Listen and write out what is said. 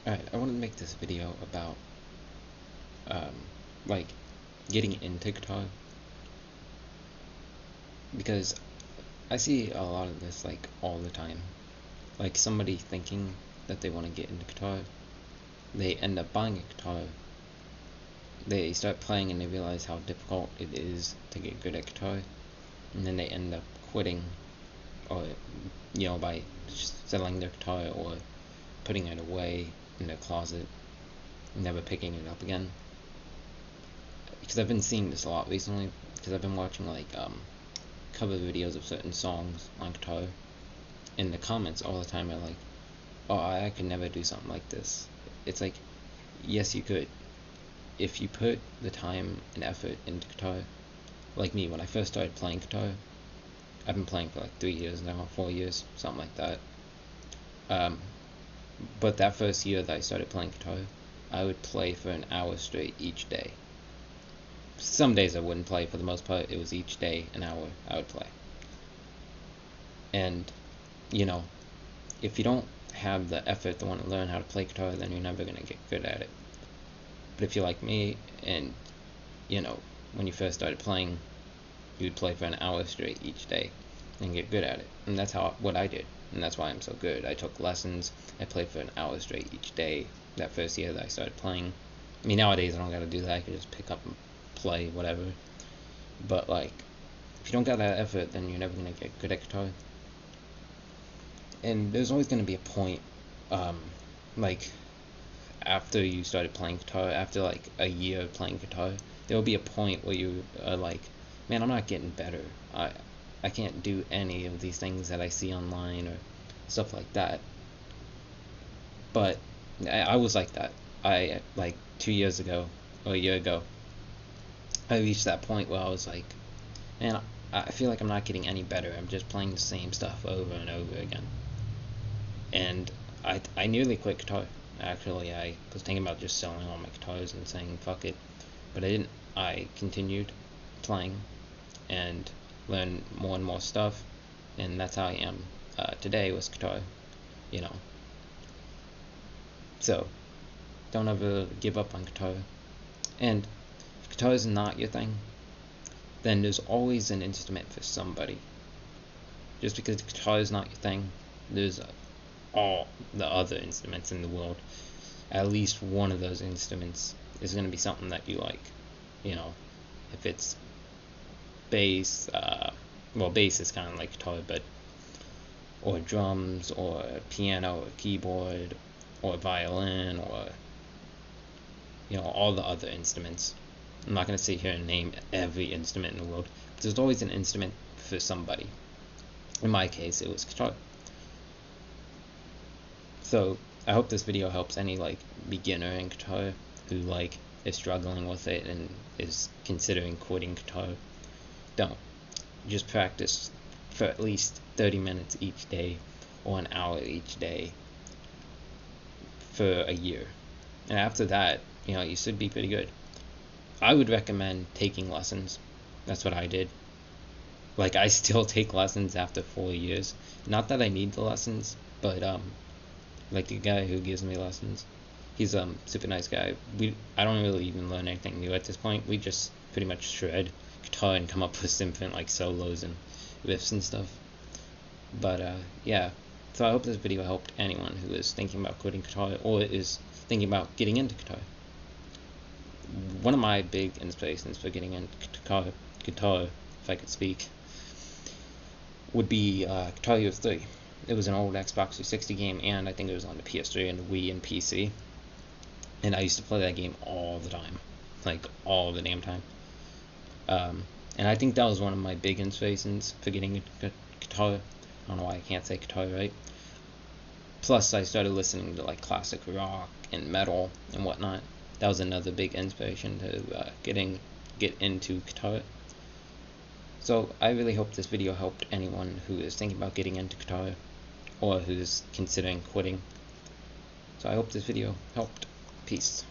Alright, I want to make this video about um, like getting into guitar because I see a lot of this like all the time. Like somebody thinking that they want to get into guitar, they end up buying a guitar, they start playing and they realize how difficult it is to get good at guitar, and then they end up quitting or by selling their guitar or putting it away in their closet, never picking it up again. Because I've been seeing this a lot recently, because I've been watching like cover videos of certain songs on guitar. In the comments all the time are like, oh, I could never do something like this. It's like, yes you could, if you put the time and effort into guitar. Like me, when I first started playing guitar, I've been playing for like 3 years now, 4 years, something like that. But that first year that I started playing guitar, I would play for an hour straight each day. Some days I wouldn't play. For the most part, it was each day an hour I would play. And you know, if you don't have the effort to want to learn how to play guitar, then you're never going to get good at it. But if you're like me, and when you first started playing, you'd play for an hour straight each day and get good at it. And that's what I did, and that's why I'm so good. I took lessons. I played for an hour straight each day that first year that I started playing. I mean, nowadays I don't gotta do that. I can just pick up and play whatever. But like, if you don't got that effort, then you're never gonna get good at guitar. And there's always gonna be a point, like after you started playing guitar, after like a year of playing guitar, there will be a point where you are like, man, I'm not getting better. I can't do any of these things that I see online or stuff like that. But I was like that. I like 2 years ago or a year ago, I reached that point where I was like, man, I feel like I'm not getting any better. I'm just playing the same stuff over and over again. And I nearly quit guitar. Actually, I was thinking about just selling all my guitars and saying fuck it, but I didn't. I continued playing and learned more and more stuff, and that's how I am today with guitar. You know, so don't ever give up on guitar. And if guitar is not your thing, then there's always an instrument for somebody. Just because guitar is not your thing, there's all the other instruments in the world. At least one of those instruments is going to be something that you like. If it's bass, well, bass is kind of like guitar, but or drums, or piano, or keyboard, or violin, or all the other instruments. I'm not going to sit here and name every instrument in the world, but there's always an instrument for somebody. In my case, it was guitar. So I hope this video helps any like beginner in guitar who like is struggling with it and is considering quitting guitar. Don't. Just practice for at least 30 minutes each day or an hour each day for a year. And after that, you should be pretty good. I would recommend taking lessons. That's what I did. Like, I still take lessons after 4 years. Not that I need the lessons, but like the guy who gives me lessons, he's a super nice guy. I don't really even learn anything new at this point. We just pretty much shred guitar and come up with some like solos and riffs and stuff. But yeah, so I hope this video helped anyone who is thinking about quitting guitar or is thinking about getting into guitar. One of my big inspirations for getting into guitar, if I could speak, would be Guitar Hero 3. It was an old Xbox 360 game, and I think it was on the PS3 and the Wii and PC. And I used to play that game all the time, like all the damn time. And I think that was one of my big inspirations for getting into guitar. I don't know why I can't say guitar right. Plus, I started listening to like classic rock and metal and whatnot. That was another big inspiration to get into guitar. So I really hope this video helped anyone who is thinking about getting into guitar or who's considering quitting. So I hope this video helped. Peace.